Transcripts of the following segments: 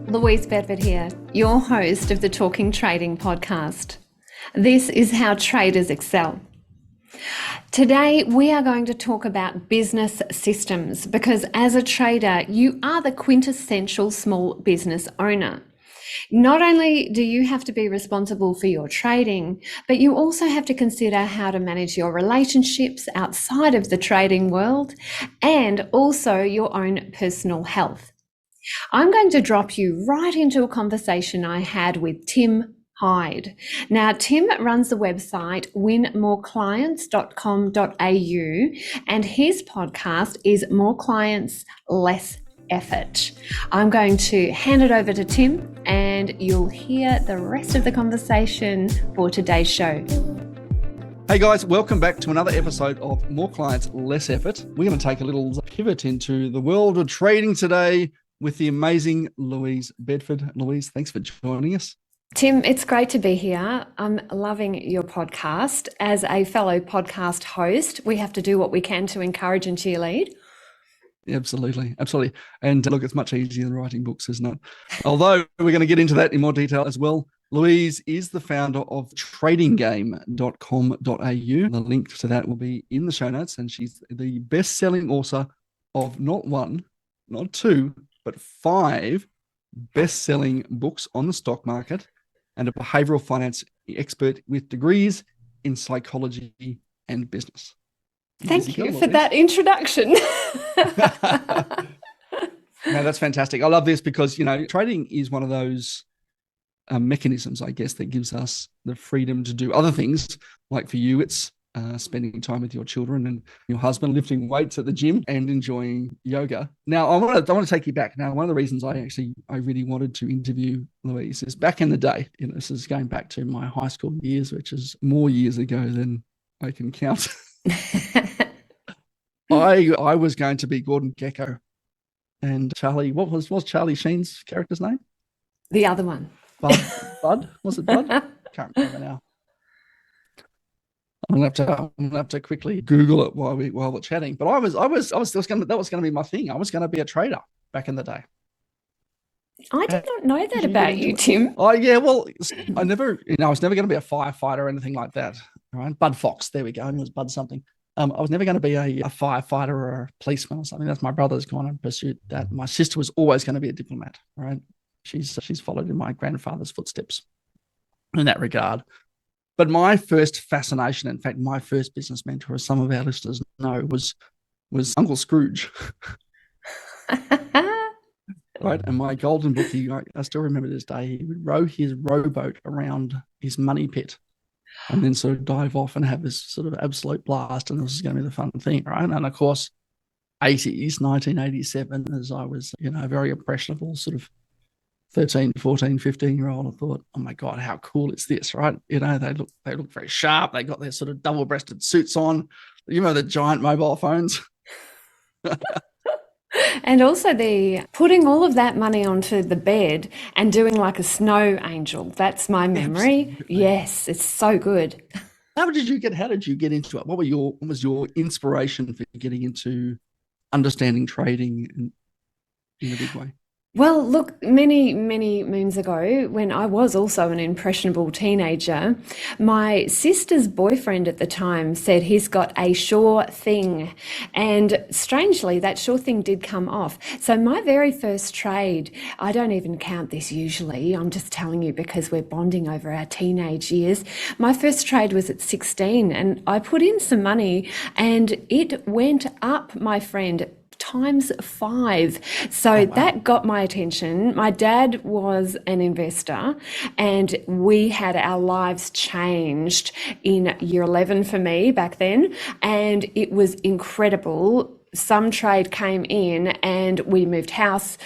Louise Bedford here, your host of the Talking Trading podcast. This is how traders excel. Today, we are going to talk about business systems because as a trader, you are the quintessential small business owner. Not only do you have to be responsible for your trading, but you also have to consider how to manage your relationships outside of the trading world and also your own personal health. I'm going to drop you right into a conversation I had with Tim Hyde. Now, Tim runs the website winmoreclients.com.au and his podcast is More Clients, Less Effort. I'm going to hand it over to Tim and you'll hear the rest of the conversation for today's show. Hey guys, welcome back to another episode of More Clients, Less Effort. We're going to take a little pivot into the world of trading today with the amazing Louise Bedford. Louise, thanks for joining us. Tim, it's great to be here. I'm loving your podcast. As a fellow podcast host, we have to do what we can to encourage and cheerlead. Absolutely. And look, it's much easier than writing books, isn't it? Although we're going to get into that in more detail as well. Louise is the founder of tradinggame.com.au. The link to that will be in the show notes. And she's the best-selling author of not one, not two, but 5 best-selling books on the stock market and a behavioral finance expert with degrees in psychology and business. Thank you for that introduction. No, that's fantastic. I love this because, trading is one of those mechanisms, I guess, that gives us the freedom to do other things. Like for you, it's spending time with your children and your husband, lifting weights at the gym and enjoying yoga. Now, I want to take you back. Now, one of the reasons I really wanted to interview Louise is back in the day, this is going back to my high school years, which is more years ago than I can count. I was going to be Gordon Gekko and Charlie, what was Charlie Sheen's character's name? The other one. Bud? Was it Bud? Can't remember now. I'm gonna have to quickly Google it while we're chatting. But that was going to be my thing. I was going to be a trader back in the day. I did not know that about you, Tim. Oh yeah, well, I was never going to be a firefighter or anything like that. All right, Bud Fox. There we go. It was Bud something. I was never going to be a firefighter or a policeman or something. That's my brother's gone and pursued that. My sister was always going to be a diplomat. All right, she's followed in my grandfather's footsteps in that regard. But my first fascination, in fact, my first business mentor, as some of our listeners know, was Uncle Scrooge. Right, and my golden bookie, I still remember this day, he would row his rowboat around his money pit and then sort of dive off and have this sort of absolute blast, and this is going to be the fun thing, right? And of course, 1987, as I was, a very impressionable sort of 13, 14, 15-year-old, I thought, oh my God, how cool is this, right? They look very sharp. They got their sort of double-breasted suits on, the giant mobile phones. And also the putting all of that money onto the bed and doing like a snow angel. That's my memory. Absolutely. Yes, it's so good. How did you get into it? What was your inspiration for getting into understanding trading in a big way? Well, look, many, many moons ago, when I was also an impressionable teenager, my sister's boyfriend at the time said he's got a sure thing. And strangely, that sure thing did come off. So my very first trade, I don't even count this usually. I'm just telling you because we're bonding over our teenage years. My first trade was at 16 and I put in some money and it went up, my friend, times 5. So that got my attention. My dad was an investor and we had our lives changed in year 11 for me back then. And it was incredible. Some trade came in and we moved house.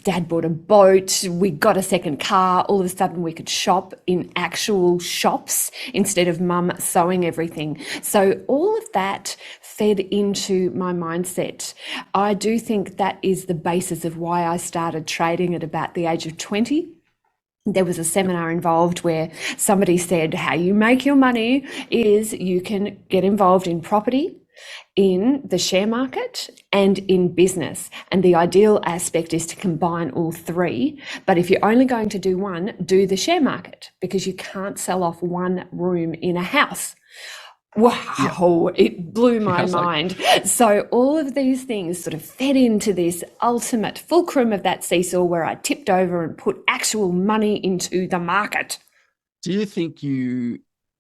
Dad bought a boat, we got a second car, all of a sudden we could shop in actual shops instead of mum sewing everything. So all of that fed into my mindset. I do think that is the basis of why I started trading at about the age of 20. There was a seminar involved where somebody said how you make your money is you can get involved in property, in the share market and in business. And the ideal aspect is to combine all three. But if you're only going to do one, do the share market, because you can't sell off one room in a house. Wow, it blew my mind. So all of these things sort of fed into this ultimate fulcrum of that seesaw where I tipped over and put actual money into the market. Do you think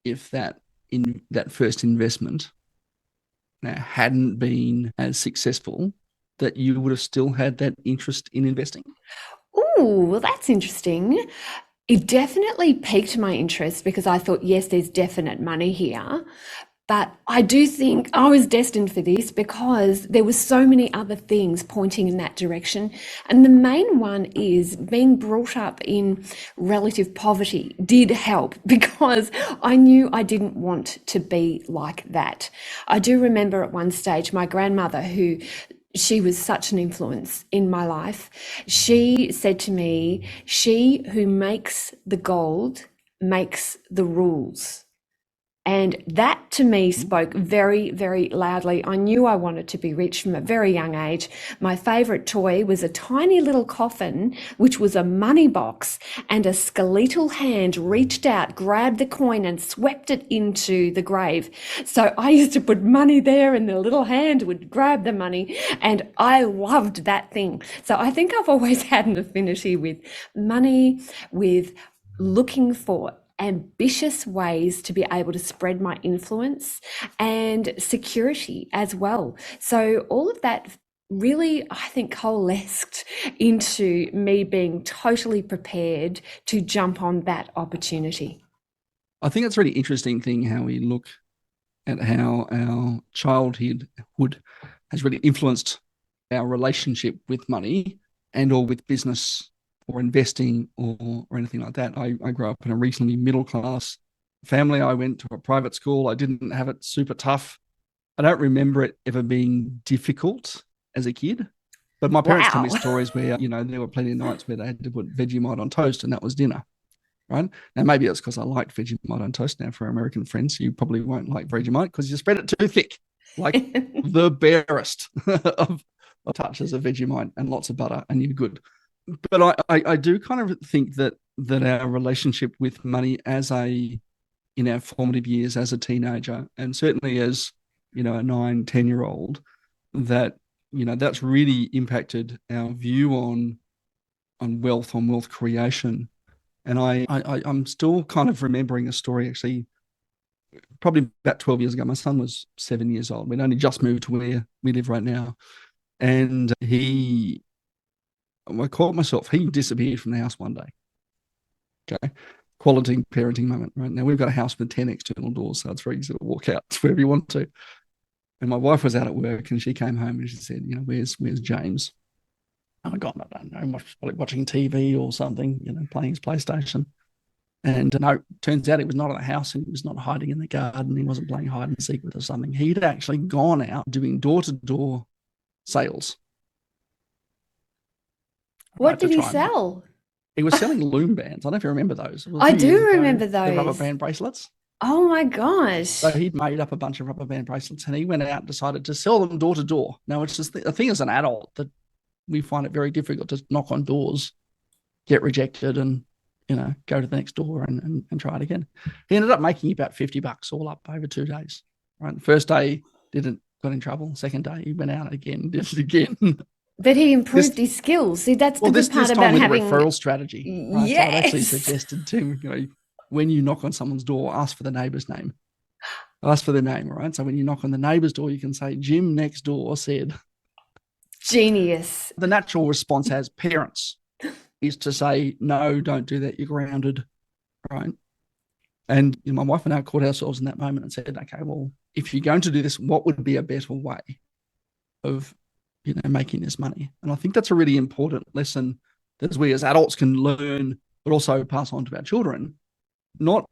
if that first investment hadn't been as successful, that you would have still had that interest in investing? Oh, well, that's interesting. It definitely piqued my interest because I thought, yes, there's definite money here. But I do think I was destined for this because there were so many other things pointing in that direction. And the main one is being brought up in relative poverty did help because I knew I didn't want to be like that. I do remember at one stage my grandmother, who she was such an influence in my life. She said to me, "She who makes the gold makes the rules." And that to me spoke very, very loudly. I knew I wanted to be rich from a very young age. My favourite toy was a tiny little coffin, which was a money box, and a skeletal hand reached out, grabbed the coin, and swept it into the grave. So I used to put money there, and the little hand would grab the money, and I loved that thing. So I think I've always had an affinity with money, with looking for ambitious ways to be able to spread my influence, and security as well. So all of that really, I think, coalesced into me being totally prepared to jump on that opportunity. I think it's a really interesting thing how we look at how our childhood has really influenced our relationship with money and or with business or investing or anything like that. I grew up in a reasonably middle class family. I went to a private school. I didn't have it super tough. I don't remember it ever being difficult as a kid. But my parents tell me Wow. stories where, there were plenty of nights where they had to put Vegemite on toast and that was dinner, right? Now, maybe it's because I liked Vegemite on toast. Now, for American friends, you probably won't like Vegemite because you spread it too thick, like the barest of touches of Vegemite and lots of butter, and you're good. But I do kind of think that our relationship with money in our formative years as a teenager, and certainly as a 9, 10-year-old, that's really impacted our view on wealth creation. And I'm still kind of remembering a story, actually, probably about 12 years ago. My son was 7 years old. We'd only just moved to where we live right now. And I caught myself, he disappeared from the house one day. Okay. Quality parenting moment, right? Now we've got a house with 10 external doors, so it's very easy to walk out wherever you want to. And my wife was out at work and she came home and she said, where's James? Oh my God, I don't know, probably watching TV or something, playing his PlayStation. And no, turns out he was not at the house and he was not hiding in the garden. He wasn't playing hide and seek with or something. He'd actually gone out doing door-to-door sales. What did he sell? He was selling loom bands. I don't know if you remember those. I do remember the rubber those. band bracelets. Oh my gosh. So he'd made up a bunch of rubber band bracelets and he went out and decided to sell them door to door. Now, it's just the thing as an adult that we find it very difficult to knock on doors, get rejected, and go to the next door and try it again. He ended up making about $50 all up over 2 days. Right, the first day got in trouble. Second day he went out again, did it again. But he improved his skills. See, that's the good part about having a referral strategy. Right? Yes. So I've actually suggested to him, when you knock on someone's door, ask for the neighbour's name. Ask for their name, right? So when you knock on the neighbour's door, you can say, Jim next door said. Genius. The natural response as parents is to say, no, don't do that. You're grounded, right? And my wife and I caught ourselves in that moment and said, okay, well, if you're going to do this, what would be a better way of making this money? And I think that's a really important lesson that we as adults can learn, but also pass on to our children. Not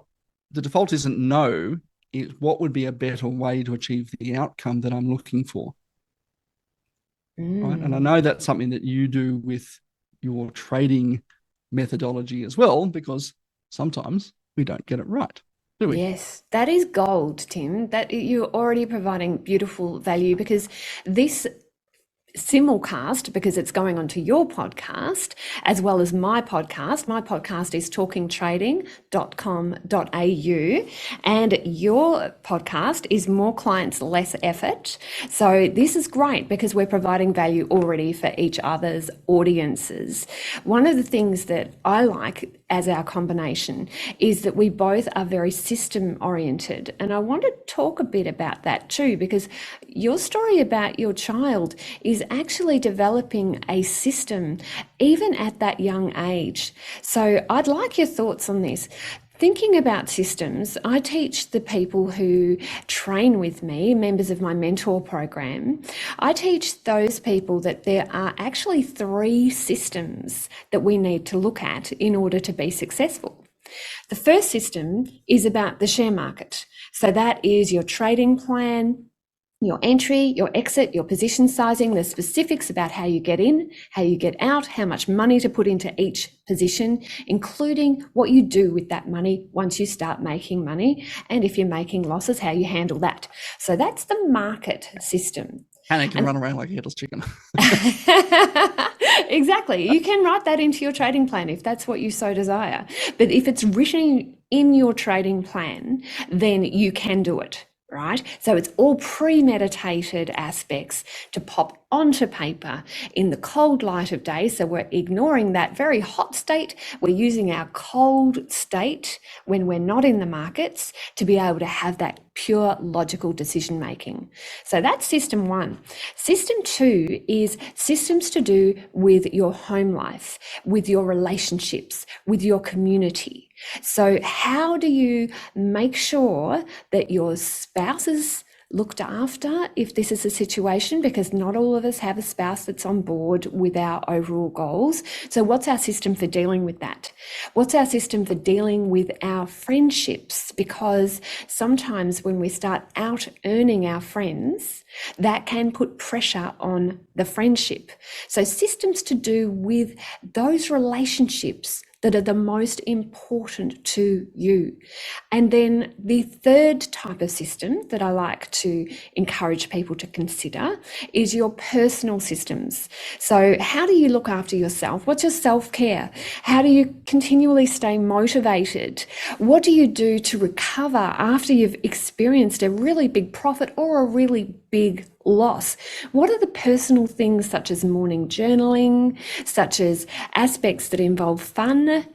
the default isn't no, it's what would be a better way to achieve the outcome that I'm looking for. Right? And I know that's something that you do with your trading methodology as well, because sometimes we don't get it right. do we? Yes, that is gold, Tim. That you're already providing beautiful value because this simulcast, because it's going onto your podcast as well as my podcast. My podcast is talkingtrading.com.au, and your podcast is More Clients, Less Effort. So this is great because we're providing value already for each other's audiences. One of the things that I like as our combination is that we both are very system oriented. And I want to talk a bit about that too, because your story about your child is actually developing a system even at that young age. So I'd like your thoughts on this. Thinking about systems, I teach the people who train with me, members of my mentor program, I teach those people that there are actually 3 systems that we need to look at in order to be successful. The first system is about the share market. So that is your trading plan, your entry, your exit, your position sizing, the specifics about how you get in, how you get out, how much money to put into each position, including what you do with that money once you start making money. And if you're making losses, how you handle that. So that's the market system. Hannah can run around like a headless chicken. Exactly. You can write that into your trading plan if that's what you so desire. But if it's written in your trading plan, then you can do it. Right? So it's all premeditated aspects to pop onto paper in the cold light of day. So we're ignoring that very hot state. We're using our cold state when we're not in the markets to be able to have that pure logical decision making. So that's system 1. System 2 is systems to do with your home life, with your relationships, with your community. So how do you make sure that your spouse is looked after if this is a situation, because not all of us have a spouse that's on board with our overall goals. So what's our system for dealing with that? What's our system for dealing with our friendships? Because sometimes when we start out earning our friends, that can put pressure on the friendship. So systems to do with those relationships that are the most important to you. And then the third type of system that I like to encourage people to consider is your personal systems. So how do you look after yourself? What's your self-care? How do you continually stay motivated? What do you do to recover after you've experienced a really big profit or a really big loss? What are the personal things such as morning journaling, such as aspects that involve fun?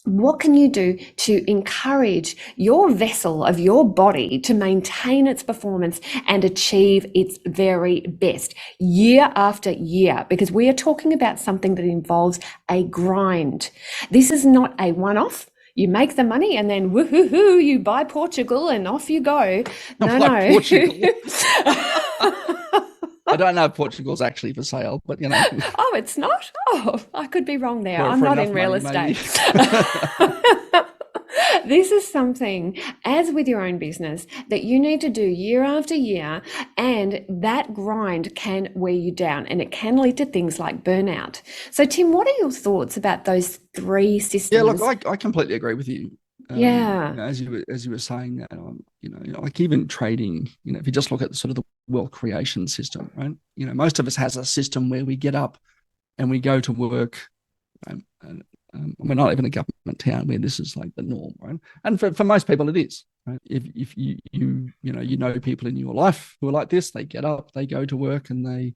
What can you do to encourage your vessel of your body to maintain its performance and achieve its very best year after year? Because we are talking about something that involves a grind. This is not a one-off. You make the money and then woohoo, you buy Portugal and off you go. No. Portugal. I don't know if Portugal's actually for sale, but you know. Oh, it's not? Oh, I could be wrong there. I'm not in real estate. This is something, as with your own business, that you need to do year after year, and that grind can wear you down and it can lead to things like burnout. So, Tim, what are your thoughts about those 3 systems? Yeah, look, I completely agree with you. Yeah. You know, as you were saying that, you know, like even trading, you know, if you just look at sort of the wealth creation system, right? You know, most of us has a system where we get up and we go to work, and we're not even a government town where this is like the norm, right? And for most people, it is. Right? If you know people in your life who are like this, they get up, they go to work, and they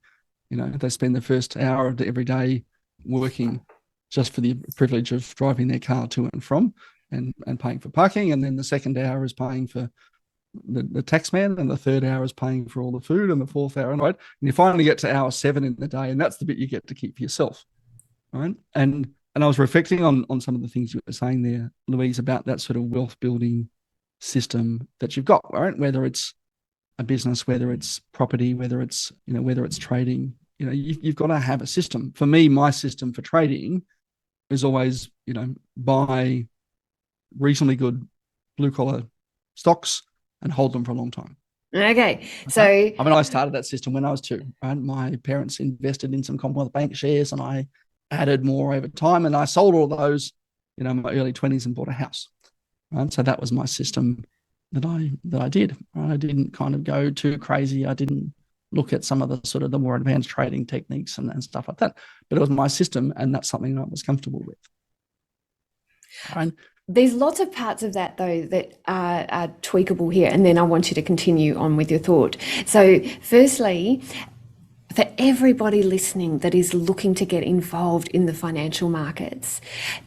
spend the first hour of every day working just for the privilege of driving their car to and from, and paying for parking, and then the second hour is paying for the tax man, and the third hour is paying for all the food, and the fourth hour, right? And you finally get to hour 7 in the day, and that's the bit you get to keep for yourself, right? And I was reflecting on some of the things you were saying there, Louise, about that sort of wealth building system that you've got, right? Whether it's a business, whether it's property, whether it's trading, you've got to have a system. For me, my system for trading is always, buy reasonably good blue collar stocks and hold them for a long time. Okay. So I started that system when I was 2. Right? My parents invested in some Commonwealth Bank shares, and I added more over time, and I sold all those, in my early 20s and bought a house. right? So that was my system that I did. Right? I didn't kind of go too crazy. I didn't look at some of the sort of the more advanced trading techniques and stuff like that. But it was my system, and that's something I was comfortable with. Right? There's lots of parts of that, though, that are tweakable here, and then I want you to continue on with your thought. So, firstly, for everybody listening that is looking to get involved in the financial markets,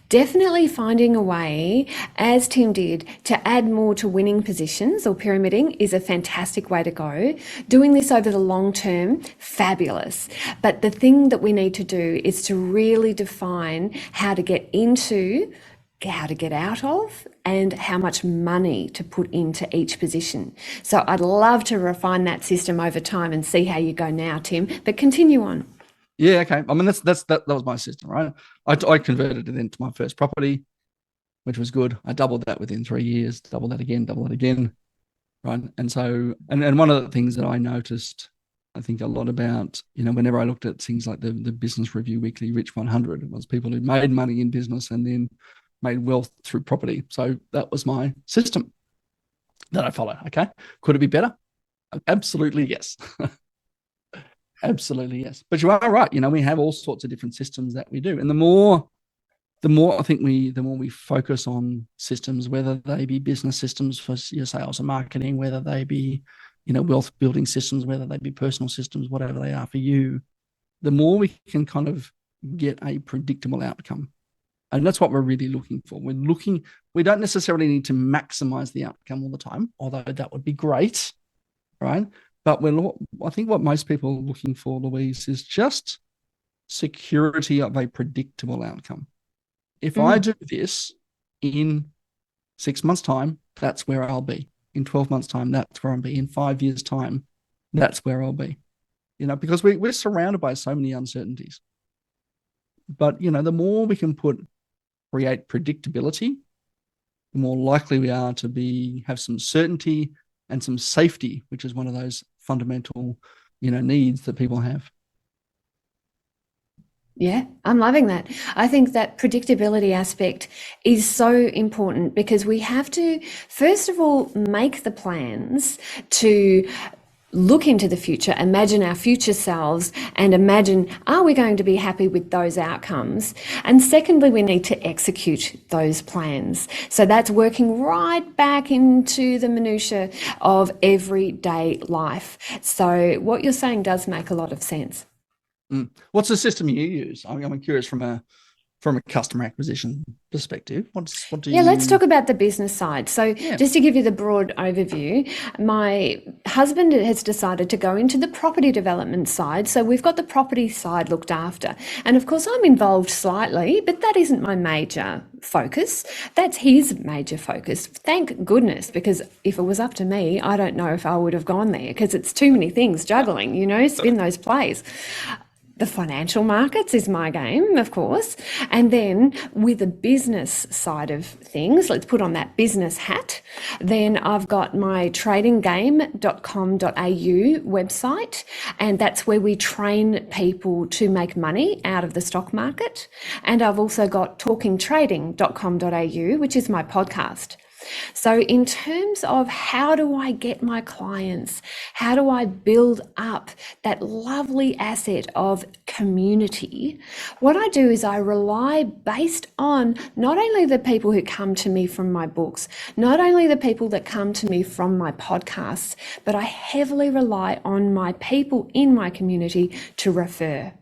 definitely finding a way, as Tim did, to add more to winning positions or pyramiding is a fantastic way to go. Doing this over the long term, fabulous. But the thing that we need to do is to really define how to get into, how to get out of, and how much money to put into each position. So I'd love to refine that system over time and see how you go now, Tim, but continue on. Yeah, okay. I mean, that was my system, right? I converted it into my first property, which was good. I doubled that within 3 years, double that again, right? And so, and one of the things that I noticed, I think a lot about, whenever I looked at things like the Business Review Weekly Rich 100, it was people who made money in business and then made wealth through property. So that was my system that I followed. Okay. Could it be better? Absolutely yes. Absolutely yes. But you are right. We have all sorts of different systems that we do. And the more I think the more we focus on systems, whether they be business systems for your sales and marketing, whether they be, wealth building systems, whether they be personal systems, whatever they are for you, the more we can kind of get a predictable outcome. And that's what we're really looking for. We don't necessarily need to maximize the outcome all the time, although that would be great, right? But I think what most people are looking for, Louise, is just security of a predictable outcome. If I do this in 6 months' time, that's where I'll be. In 12 months' time, that's where I'll be. In 5 years' time, that's where I'll be. Because we're surrounded by so many uncertainties. But, the more we can create predictability, the more likely we are to have some certainty and some safety, which is one of those fundamental, needs that people have. Yeah, I'm loving that. I think that predictability aspect is so important because we have to, first of all, make the plans to look into the future, imagine our future selves, and imagine, are we going to be happy with those outcomes? And secondly, we need to execute those plans. So that's working right back into the minutiae of everyday life. So what you're saying does make a lot of sense. What's the system you use? I'm curious from a customer acquisition perspective. What do you? Yeah, let's talk about the business side. So Yeah. just to give you the broad overview, my husband has decided to go into the property development side. So we've got the property side looked after. And of course, I'm involved slightly, but that isn't my major focus. That's his major focus. Thank goodness, because if it was up to me, I don't know if I would have gone there because it's too many things juggling, spin those plays. The financial markets is my game, of course. And then with the business side of things, let's put on that business hat. Then I've got my tradinggame.com.au website, and that's where we train people to make money out of the stock market. And I've also got talkingtrading.com.au, which is my podcast. So in terms of how do I get my clients, how do I build up that lovely asset of community, what I do is I rely based on not only the people who come to me from my books, not only the people that come to me from my podcasts, but I heavily rely on my people in my community to refer.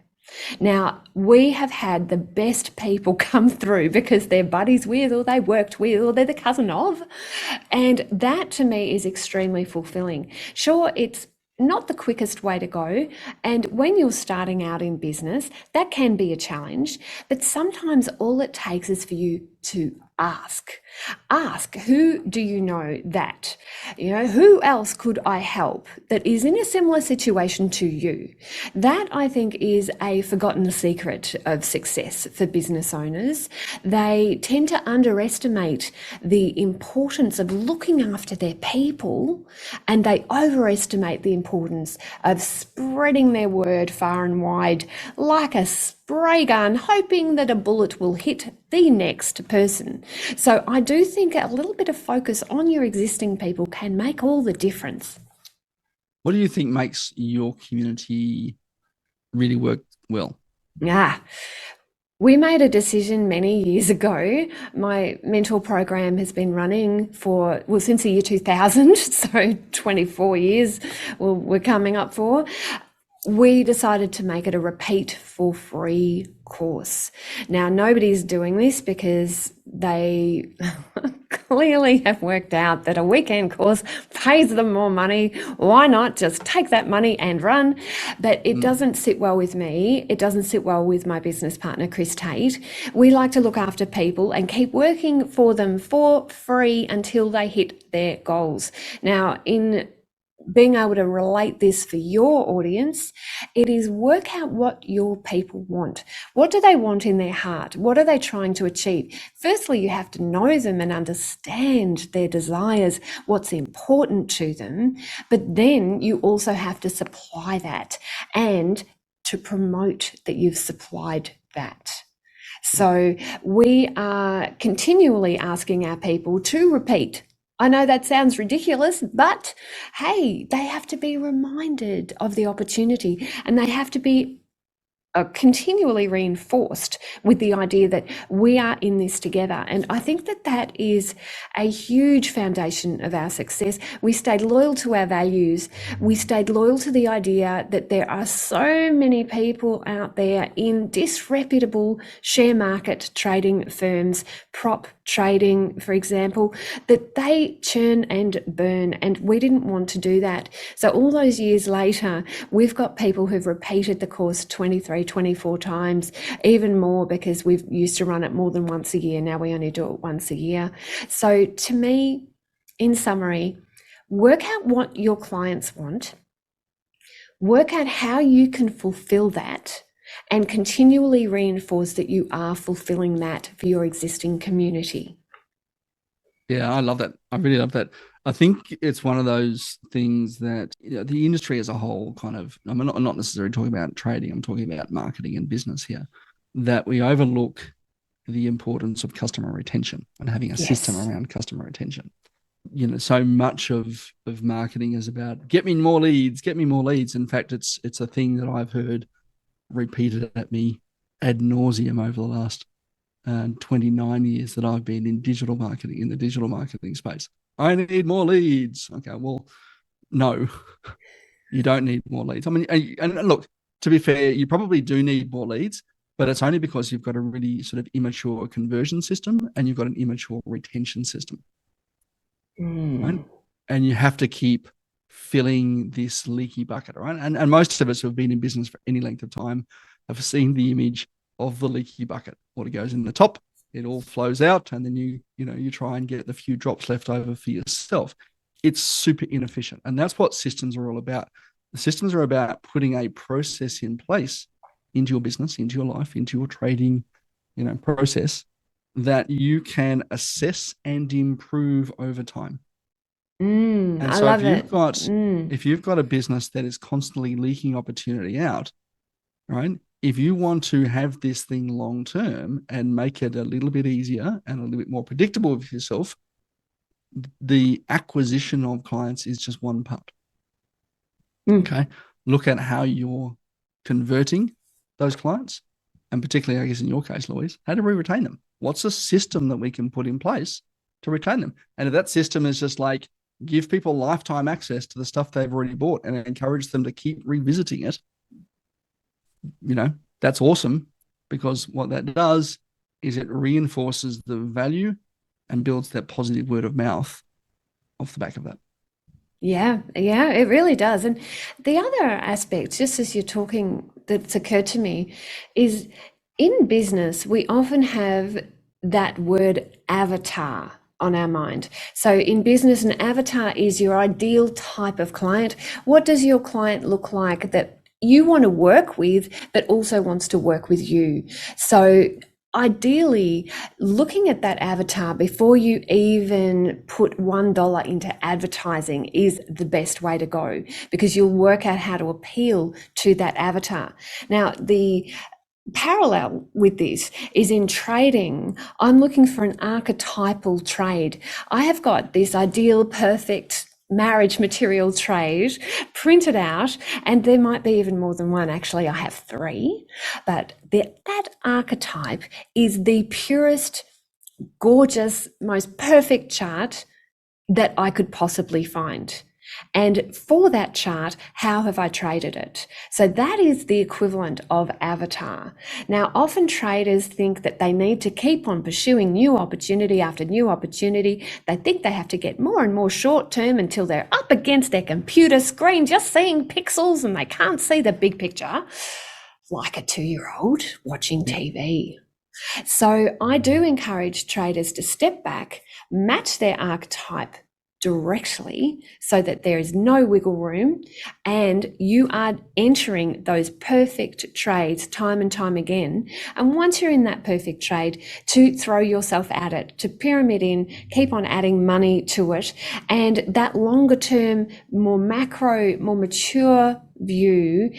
Now, we have had the best people come through because they're buddies with, or they worked with, or they're the cousin of. And that to me is extremely fulfilling. Sure, it's not the quickest way to go. And when you're starting out in business, that can be a challenge. But sometimes all it takes is for you to ask. Ask, who do you know that? Who else could I help that is in a similar situation to you? That, I think, is a forgotten secret of success for business owners. They tend to underestimate the importance of looking after their people, and they overestimate the importance of spreading their word far and wide like a spray gun, hoping that a bullet will hit the next person. So I do think a little bit of focus on your existing people can make all the difference. What do you think makes your community really work well? Yeah. We made a decision many years ago. My mentor program has been running since the year 2000, so 24 years we're coming up for. We decided to make it a repeat for free course. Now, nobody's doing this because they clearly have worked out that a weekend course pays them more money. Why not just take that money and run? But it doesn't sit well with me. It doesn't sit well with my business partner, Chris Tate. We like to look after people and keep working for them for free until they hit their goals. Now, in being able to relate this for your audience, it is work out what your people want. What do they want in their heart? What are they trying to achieve? Firstly, you have to know them and understand their desires, what's important to them, but then you also have to supply that and to promote that you've supplied that. So we are continually asking our people to repeat. I know that sounds ridiculous, but hey, they have to be reminded of the opportunity and they have to be continually reinforced with the idea that we are in this together. And I think that that is a huge foundation of our success. We stayed loyal to our values. We stayed loyal to the idea that there are so many people out there in disreputable share market trading firms, prop trading, for example, that they churn and burn. And we didn't want to do that. So all those years later, we've got people who've repeated the course 24 times, even more, because we've used to run it more than once a year. Now we only do it once a year. So to me, in summary, work out what your clients want, work out how you can fulfill that, and continually reinforce that you are fulfilling that for your existing community. Yeah, I love that. I really love that. I think it's one of those things that the industry as a whole kind of, I'm not necessarily talking about trading, I'm talking about marketing and business here, that we overlook the importance of customer retention and having a system around customer retention. So much of marketing is about get me more leads, get me more leads. In fact, it's a thing that I've heard repeated at me ad nauseum over the last 29 years that I've been in the digital marketing space. I need more leads. Okay, well, no, you don't need more leads. I mean, and look, to be fair, you probably do need more leads, but it's only because you've got a really sort of immature conversion system and you've got an immature retention system. Right? And you have to keep filling this leaky bucket, right? And most of us who have been in business for any length of time have seen the image of the leaky bucket. Water goes in the top, it all flows out, and then you try and get the few drops left over for yourself. It's super inefficient, and that's what systems are all about. The systems are about putting a process in place into your business, into your life, into your trading, process that you can assess and improve over time. And I so love it. if you've got a business that is constantly leaking opportunity out, right? If you want to have this thing long term and make it a little bit easier and a little bit more predictable for yourself, the acquisition of clients is just one part. Okay. Look at how you're converting those clients. And particularly, I guess, in your case, Louise, how do we retain them? What's a system that we can put in place to retain them? And if that system is just like give people lifetime access to the stuff they've already bought and encourage them to keep revisiting it, that's awesome, because what that does is it reinforces the value and builds that positive word of mouth off the back of that. Yeah, it really does. And the other aspect, just as you're talking, that's occurred to me is in business, we often have that word avatar on our mind. So in business, an avatar is your ideal type of client. What does your client look like that you want to work with, but also wants to work with you? So ideally, looking at that avatar before you even put $1 into advertising is the best way to go, because you'll work out how to appeal to that avatar. Now, the parallel with this is in trading. I'm looking for an archetypal trade. I have got this ideal, perfect marriage material trade printed out, and there might be even more than one. Actually, I have three, but that archetype is the purest, gorgeous, most perfect chart that I could possibly find. And for that chart, how have I traded it? So that is the equivalent of avatar. Now, often traders think that they need to keep on pursuing new opportunity after new opportunity. They think they have to get more and more short term until they're up against their computer screen just seeing pixels and they can't see the big picture, like a 2-year-old watching TV. So I do encourage traders to step back, match their archetype directly so that there is no wiggle room, and you are entering those perfect trades time and time again. And once you're in that perfect trade, to throw yourself at it, to pyramid in, keep on adding money to it, and that longer term, more macro, more mature view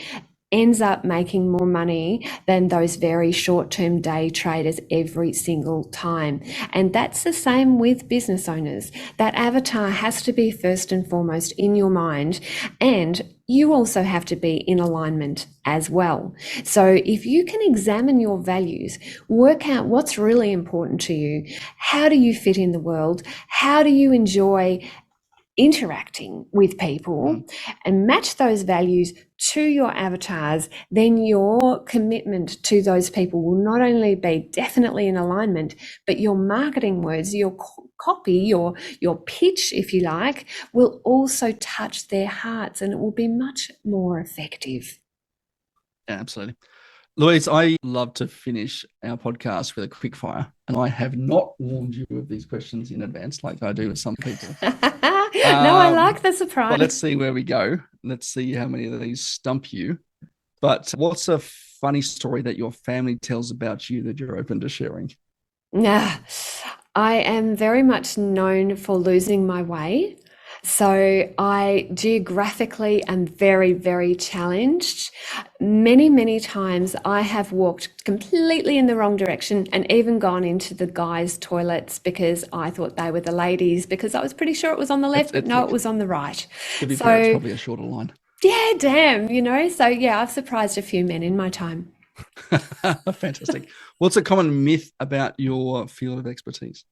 ends up making more money than those very short-term day traders every single time. And that's the same with business owners. That avatar has to be first and foremost in your mind, and you also have to be in alignment as well. So if you can examine your values, work out what's really important to you, how do you fit in the world, how do you enjoy interacting with people, and match those values to your avatars, then your commitment to those people will not only be definitely in alignment, but your marketing words, your copy, your pitch, if you like, will also touch their hearts, and it will be much more effective. Yeah, absolutely. Louise, I love to finish our podcast with a quick fire, and I have not warned you of these questions in advance like I do with some people. No, I like the surprise. But let's see where we go. Let's see how many of these stump you. But what's a funny story that your family tells about you that you're open to sharing? Yeah, I am very much known for losing my way. So I geographically am very, very challenged. Many, many times I have walked completely in the wrong direction and even gone into the guys' toilets because I thought they were the ladies, because I was pretty sure it was on the left, but no, it was on the right. To be fair, it's probably a shorter line. Yeah, damn, So yeah, I've surprised a few men in my time. Fantastic. What's a common myth about your field of expertise?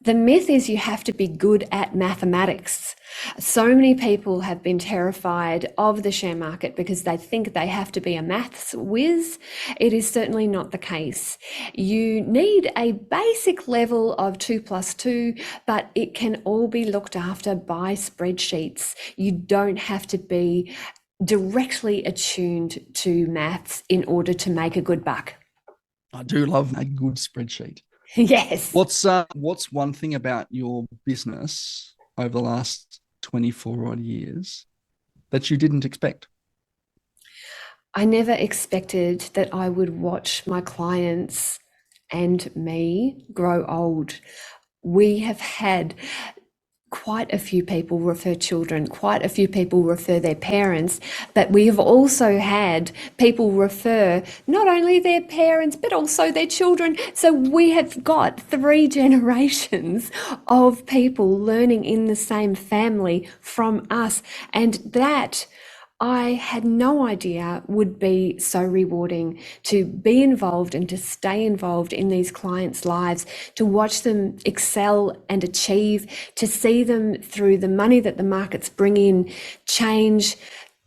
The myth is you have to be good at mathematics. So many people have been terrified of the share market because they think they have to be a maths whiz. It is certainly not the case. You need a basic level of 2 plus 2, but it can all be looked after by spreadsheets. You don't have to be directly attuned to maths in order to make a good buck. I do love a good spreadsheet. Yes. What's one thing about your business over the last 24 odd years that you didn't expect? I never expected that I would watch my clients and me grow old. We have had quite a few people refer children, quite a few people refer their parents, but we have also had people refer not only their parents, but also their children. So we have got 3 generations of people learning in the same family from us. And that I had no idea would be so rewarding, to be involved and to stay involved in these clients' lives, to watch them excel and achieve, to see them through the money that the markets bring in, change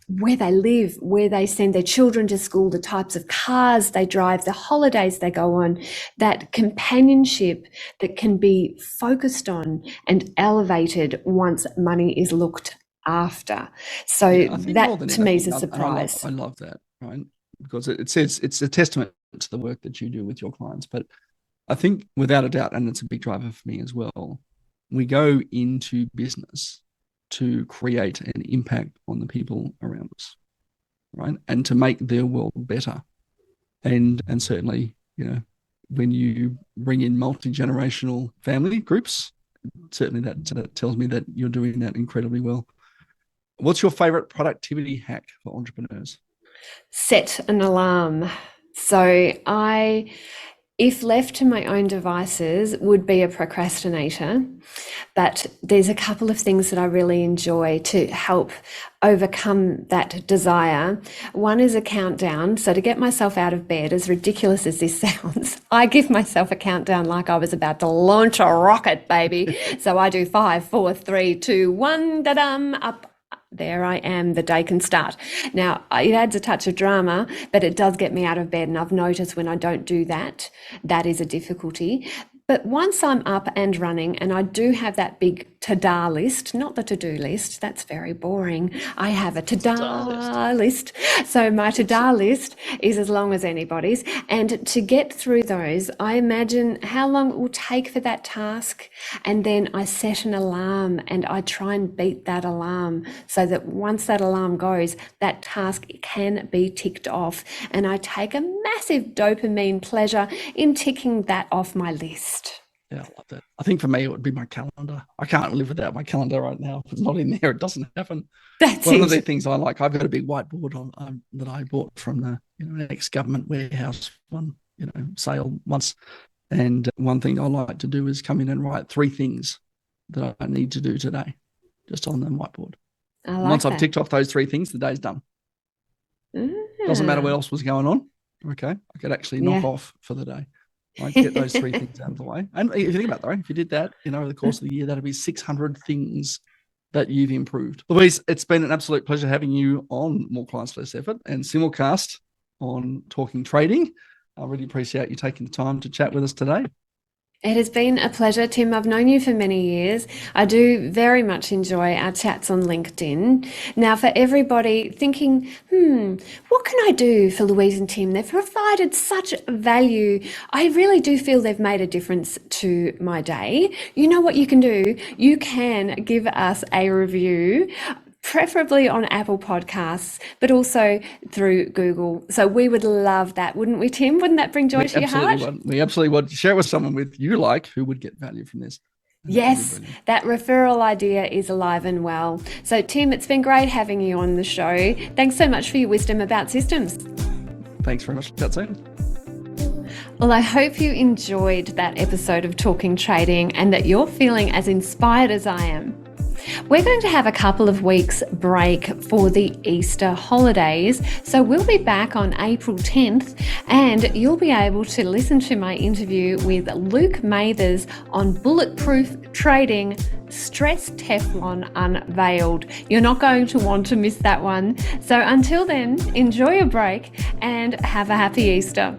where they live, where they send their children to school, the types of cars they drive, the holidays they go on, that companionship that can be focused on and elevated once money is looked after. So yeah, that to me is a surprise. I love that, right? Because it says it's a testament to the work that you do with your clients. But I think without a doubt, and it's a big driver for me as well, we go into business to create an impact on the people around us, right? And to make their world better. And certainly, when you bring in multi-generational family groups, certainly that tells me that you're doing that incredibly well. What's your favorite productivity hack for entrepreneurs? Set an alarm. So if left to my own devices, would be a procrastinator. But there's a couple of things that I really enjoy to help overcome that desire. One is a countdown. So to get myself out of bed, as ridiculous as this sounds, I give myself a countdown like I was about to launch a rocket, baby. So I do 5, 4, 3, 2, 1, da-dum, up. There I am, the day can start. Now, it adds a touch of drama, but it does get me out of bed. And I've noticed when I don't do that, that is a difficulty. But once I'm up and running, and I do have that big to-do list, not the to-do list, that's very boring. I have a to-do list. So my to-do list is as long as anybody's. And to get through those, I imagine how long it will take for that task. And then I set an alarm and I try and beat that alarm so that once that alarm goes, that task can be ticked off. And I take a massive dopamine pleasure in ticking that off my list. Yeah, I love that. I think for me, it would be my calendar. I can't live without my calendar right now. If it's not in there, it doesn't happen. That's One it. of the things I like, I've got a big whiteboard on that I bought from the ex-government warehouse sale once. And one thing I like to do is come in and write 3 things that I need to do today, just on the whiteboard. I like Once that. I've ticked off those 3 things, the day's done. Doesn't matter what else was going on. Okay, I could actually knock off for the day. I get those 3 things out of the way. And if you think about that, right? If you did that, over the course of the year, that'd be 600 things that you've improved. Louise, it's been an absolute pleasure having you on More Clients, Less Effort and simulcast on Talking Trading. I really appreciate you taking the time to chat with us today. It has been a pleasure, Tim. I've known you for many years. I do very much enjoy our chats on LinkedIn. Now, for everybody thinking, what can I do for Louise and Tim? They've provided such value. I really do feel they've made a difference to my day. You know what you can do? You can give us a review, preferably on Apple Podcasts, but also through Google. So we would love that, wouldn't we, Tim? Wouldn't that bring joy to your heart? We absolutely would. Share it with someone who would get value from this. Yes, that referral idea is alive and well. So, Tim, it's been great having you on the show. Thanks so much for your wisdom about systems. Thanks very much. Chat soon. Well, I hope you enjoyed that episode of Talking Trading and that you're feeling as inspired as I am. We're going to have a couple of weeks break for the Easter holidays, so we'll be back on April 10th and you'll be able to listen to my interview with Luke Mathers on Bulletproof Trading, Stress Teflon Unveiled. You're not going to want to miss that one. So until then, enjoy your break and have a happy Easter.